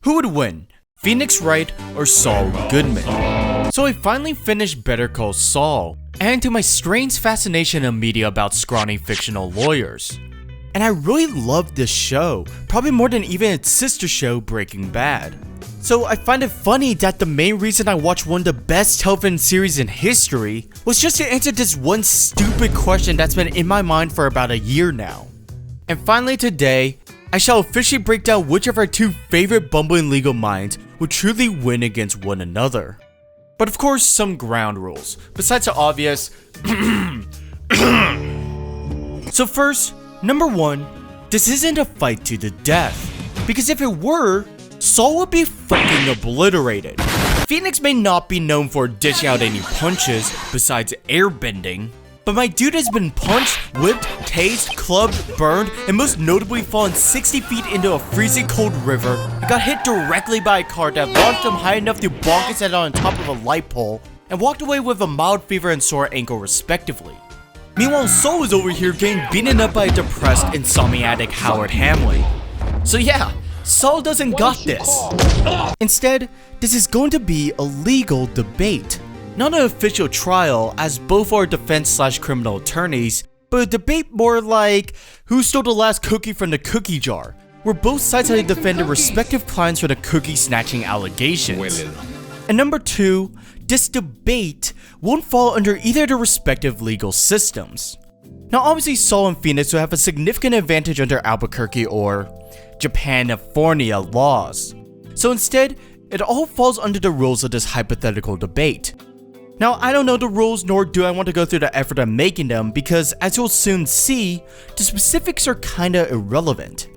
Who would win, Phoenix Wright or Saul Goodman? So I finally finished Better Call Saul, and to my strange fascination in media about scrawny fictional lawyers. And I really loved this show, probably more than even its sister show Breaking Bad. So I find it funny that the main reason I watched one of the best television series in history was just to answer this one stupid question that's been in my mind for about a year now. And finally today, I shall officially break down which of our two favorite bumbling legal minds would truly win against one another. But of course, some ground rules, besides the obvious. So first, number one, this isn't a fight to the death, because if it were, Saul would be fucking obliterated. Phoenix may not be known for dishing out any punches besides airbending, but my dude has been punched, whipped, tased, clubbed, burned, and most notably fallen 60 feet into a freezing cold river and got hit directly by a car that launched him high enough to bonk his head on top of a light pole and walked away with a mild fever and sore ankle respectively. Meanwhile, Saul is over here getting beaten up by a depressed, insomniatic Howard Hamley. So yeah, Saul doesn't got this. Instead, this is going to be a legal debate. Not an official trial, as both are defense/criminal attorneys, but a debate more like who stole the last cookie from the cookie jar, where both sides had to defend their respective clients for the cookie snatching allegations. And number two, this debate won't fall under either of their respective legal systems. Now obviously Saul and Phoenix will have a significant advantage under Albuquerque or Japan-California laws. So instead, it all falls under the rules of this hypothetical debate. Now, I don't know the rules, nor do I want to go through the effort of making them, because as you'll soon see, the specifics are kinda irrelevant.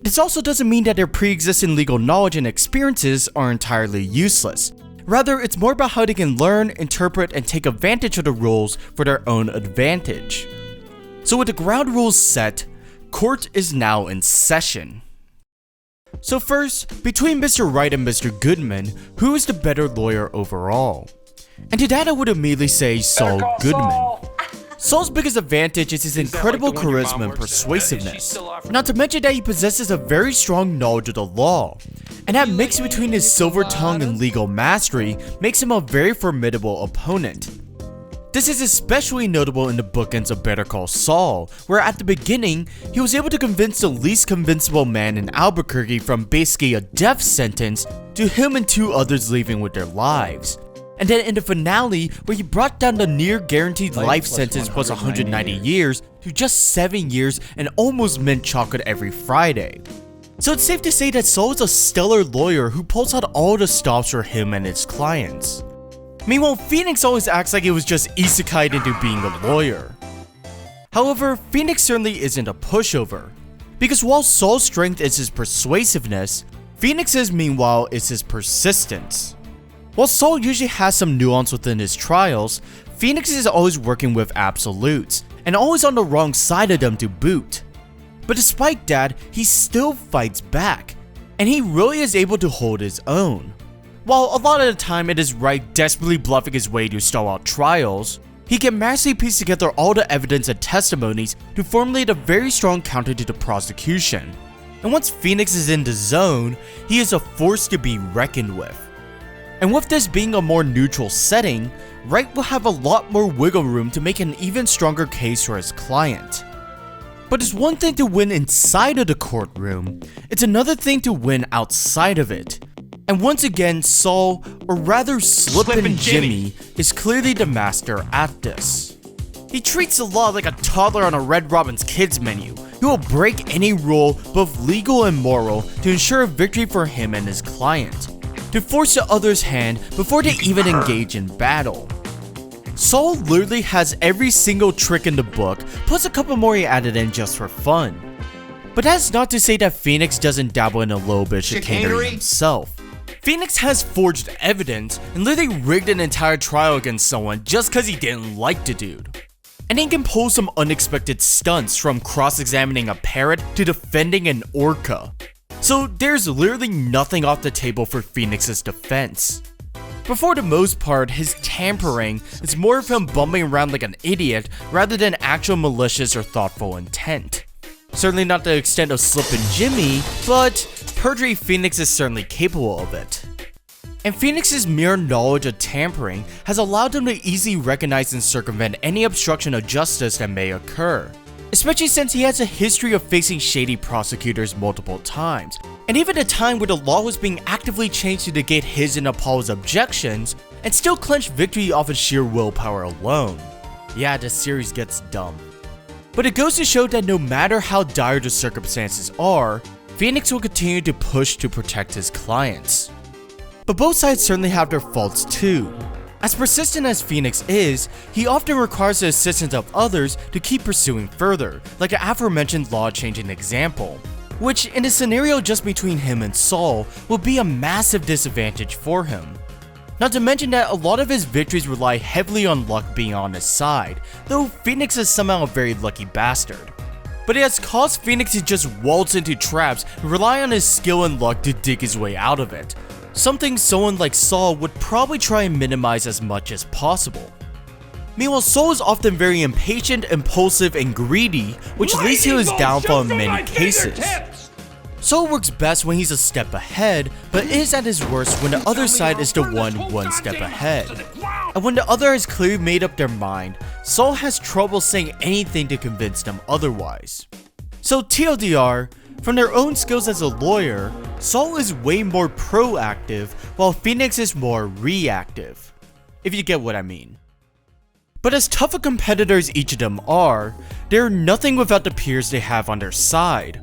This also doesn't mean that their pre-existing legal knowledge and experiences are entirely useless. Rather, it's more about how they can learn, interpret, and take advantage of the rules for their own advantage. So with the ground rules set, court is now in session. So first, between Mr. Wright and Mr. Goodman, who is the better lawyer overall? And to that I would immediately say Saul Goodman. Saul's biggest advantage is his incredible charisma and persuasiveness, not to mention that he possesses a very strong knowledge of the law, and that mix between his silver tongue and legal mastery makes him a very formidable opponent. This is especially notable in the bookends of Better Call Saul, where at the beginning, he was able to convince the least convincible man in Albuquerque from basically a death sentence to him and two others leaving with their lives. And then in the finale, where he brought down the near guaranteed life sentence plus 190 years to just 7 years and almost mint chocolate every Friday. So it's safe to say that Saul is a stellar lawyer who pulls out all the stops for him and his clients. Meanwhile, Phoenix always acts like it was just isekai'd into being a lawyer. However, Phoenix certainly isn't a pushover, because while Saul's strength is his persuasiveness, Phoenix's meanwhile is his persistence. While Saul usually has some nuance within his trials, Phoenix is always working with absolutes, and always on the wrong side of them to boot. But despite that, he still fights back, and he really is able to hold his own. While a lot of the time it is Wright desperately bluffing his way to stall out trials, he can masterfully piece together all the evidence and testimonies to formulate a very strong counter to the prosecution. And once Phoenix is in the zone, he is a force to be reckoned with. And with this being a more neutral setting, Wright will have a lot more wiggle room to make an even stronger case for his client. But it's one thing to win inside of the courtroom, it's another thing to win outside of it. And once again, Saul, or rather Slippin' Jimmy, is clearly the master at this. He treats the law like a toddler on a Red Robin's Kids menu. He will break any rule, both legal and moral, to ensure a victory for him and his client, to force the other's hand before they even engage in battle. Saul literally has every single trick in the book, plus a couple more he added in just for fun. But that's not to say that Phoenix doesn't dabble in a little bit of chicanery himself. Phoenix has forged evidence and literally rigged an entire trial against someone just cause he didn't like the dude. And he can pull some unexpected stunts, from cross-examining a parrot to defending an orca. So there's literally nothing off the table for Phoenix's defense. But for the most part, his tampering is more of him bumbling around like an idiot rather than actual malicious or thoughtful intent. Certainly not the extent of Slippin' Jimmy, but perjury, Phoenix is certainly capable of it. And Phoenix's mere knowledge of tampering has allowed him to easily recognize and circumvent any obstruction of justice that may occur, especially since he has a history of facing shady prosecutors multiple times, and even a time where the law was being actively changed to negate his and Apollo's objections, and still clenched victory off of sheer willpower alone. Yeah, this series gets dumb. But it goes to show that no matter how dire the circumstances are, Phoenix will continue to push to protect his clients. But both sides certainly have their faults too. As persistent as Phoenix is, he often requires the assistance of others to keep pursuing further, like the aforementioned law-changing example, which in a scenario just between him and Saul will be a massive disadvantage for him. Not to mention that a lot of his victories rely heavily on luck being on his side, though Phoenix is somehow a very lucky bastard. But it has caused Phoenix to just waltz into traps and rely on his skill and luck to dig his way out of it, something someone like Saul would probably try and minimize as much as possible. Meanwhile, Saul is often very impatient, impulsive, and greedy, which leads to his downfall in many cases. Saul works best when he's a step ahead, but is at his worst when the other side is the one step ahead. And when the other has clearly made up their mind, Saul has trouble saying anything to convince them otherwise. So TLDR, from their own skills as a lawyer, Saul is way more proactive, while Phoenix is more reactive, if you get what I mean. But as tough of competitors each of them are, they're nothing without the peers they have on their side.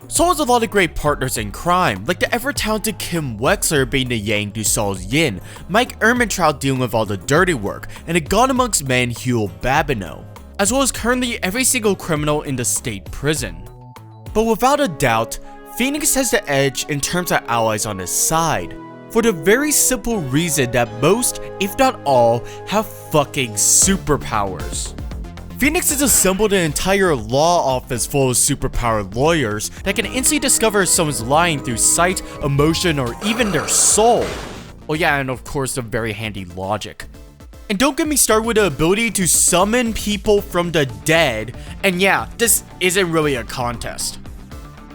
Saul has a lot of great partners in crime, like the ever-talented Kim Wexler being the yang to Saul's yin, Mike Ehrmantraut dealing with all the dirty work, and the god amongst men Huel Babineau, as well as currently every single criminal in the state prison. But without a doubt, Phoenix has the edge in terms of allies on his side, for the very simple reason that most, if not all, have fucking superpowers. Phoenix has assembled an entire law office full of superpowered lawyers that can instantly discover if someone's lying through sight, emotion, or even their soul. Oh yeah, and of course the very handy logic. And don't get me started with the ability to summon people from the dead, and yeah, this isn't really a contest.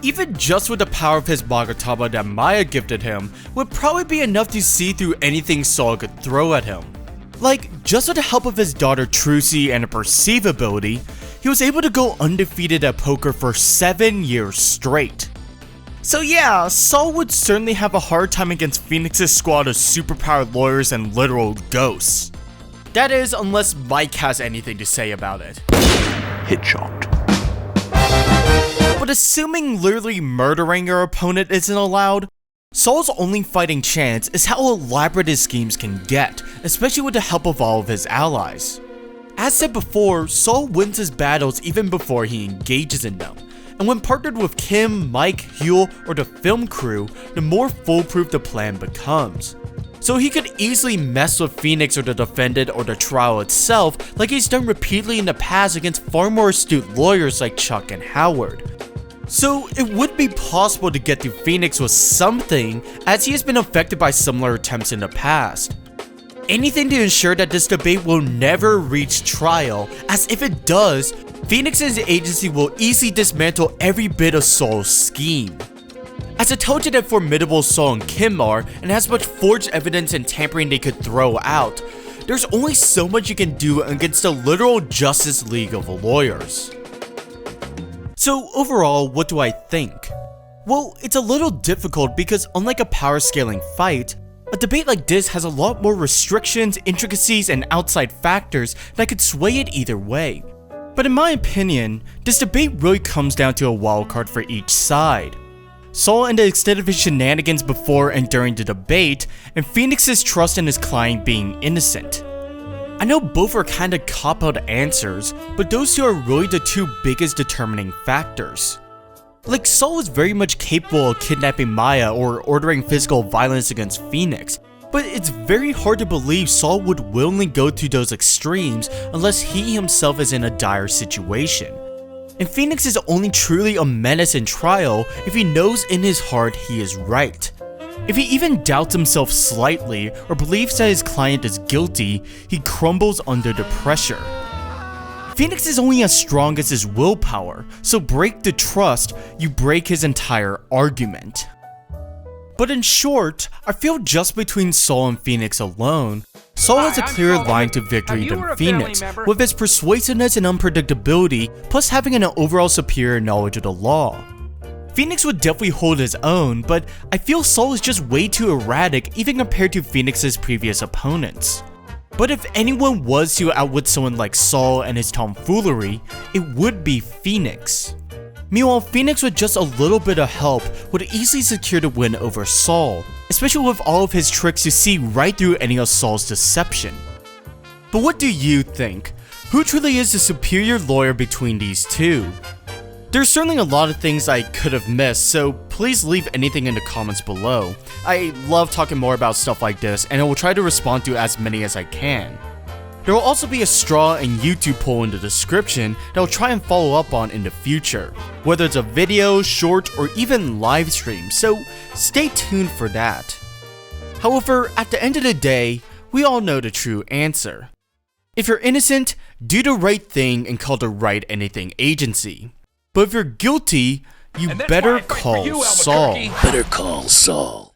Even just with the power of his Magatama that Maya gifted him would probably be enough to see through anything Saul could throw at him. Like, just with the help of his daughter Trucy and a perceive ability, he was able to go undefeated at poker for 7 years straight. So yeah, Saul would certainly have a hard time against Phoenix's squad of superpowered lawyers and literal ghosts. That is, unless Mike has anything to say about it. Headshot. But assuming literally murdering your opponent isn't allowed, Saul's only fighting chance is how elaborate his schemes can get, especially with the help of all of his allies. As said before, Saul wins his battles even before he engages in them, and when partnered with Kim, Mike, Huel, or the film crew, the more foolproof the plan becomes. So he could easily mess with Phoenix or the defendant or the trial itself like he's done repeatedly in the past against far more astute lawyers like Chuck and Howard. So it would be possible to get to Phoenix with something, as he has been affected by similar attempts in the past. Anything to ensure that this debate will never reach trial, as if it does, Phoenix's agency will easily dismantle every bit of Saul's scheme. As intelligent and formidable Saul and Kim are, and as much forged evidence and tampering they could throw out, there's only so much you can do against a literal Justice League of lawyers. So overall, what do I think? Well, it's a little difficult because unlike a power scaling fight, a debate like this has a lot more restrictions, intricacies, and outside factors that could sway it either way. But in my opinion, this debate really comes down to a wildcard for each side. Saul and the extent of his shenanigans before and during the debate, and Phoenix's trust in his client being innocent. I know both are kinda cop-out answers, but those two are really the two biggest determining factors. Like, Saul is very much capable of kidnapping Maya or ordering physical violence against Phoenix, but it's very hard to believe Saul would willingly go to those extremes unless he himself is in a dire situation. And Phoenix is only truly a menace in trial if he knows in his heart he is right. If he even doubts himself slightly or believes that his client is guilty, he crumbles under the pressure. Phoenix is only as strong as his willpower, so break the trust, you break his entire argument. But in short, I feel just between Saul and Phoenix alone, Saul has a clearer line to victory than Phoenix, with his persuasiveness and unpredictability, plus having an overall superior knowledge of the law. Phoenix would definitely hold his own, but I feel Saul is just way too erratic even compared to Phoenix's previous opponents. But if anyone was to outwit someone like Saul and his tomfoolery, it would be Phoenix. Meanwhile, Phoenix with just a little bit of help would easily secure the win over Saul, especially with all of his tricks to see right through any of Saul's deception. But what do you think? Who truly is the superior lawyer between these two? There's certainly a lot of things I could have missed, so please leave anything in the comments below. I love talking more about stuff like this, and I will try to respond to as many as I can. There will also be a straw and YouTube poll in the description that I'll try and follow up on in the future, whether it's a video, short, or even live stream, so stay tuned for that. However, at the end of the day, we all know the true answer. If you're innocent, do the right thing and call the right anything agency. But if you're guilty, you better call Saul. Better call Saul.